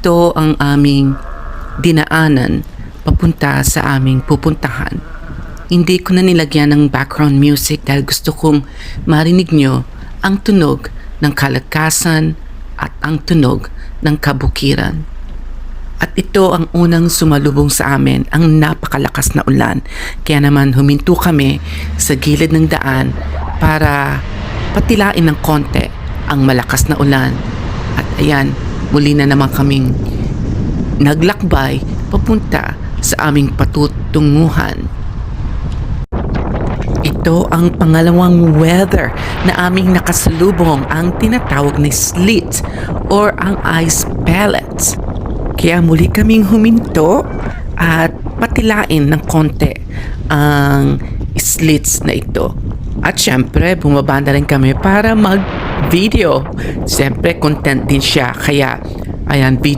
ito ang aming dinaanan papunta sa aming pupuntahan. Hindi ko na nilagyan ng background music dahil gusto kong marinig nyo ang tunog ng kalakasan at ang tunog ng kabukiran. At ito ang unang sumalubong sa amin, ang napakalakas na ulan. Kaya naman huminto kami sa gilid ng daan para patilain ng konti ang malakas na ulan. At ayan, muli na naman kaming naglakbay papunta sa aming patutunguhan. Ito ang pangalawang weather na aming nakasalubong, ang tinatawag na sleet or ang ice pellets. Kaya muli kaming huminto at patilain ng konti ang slits na ito. At syempre, bumaba na rin kami para mag-video. Syempre, content din siya. Kaya, ayan, video.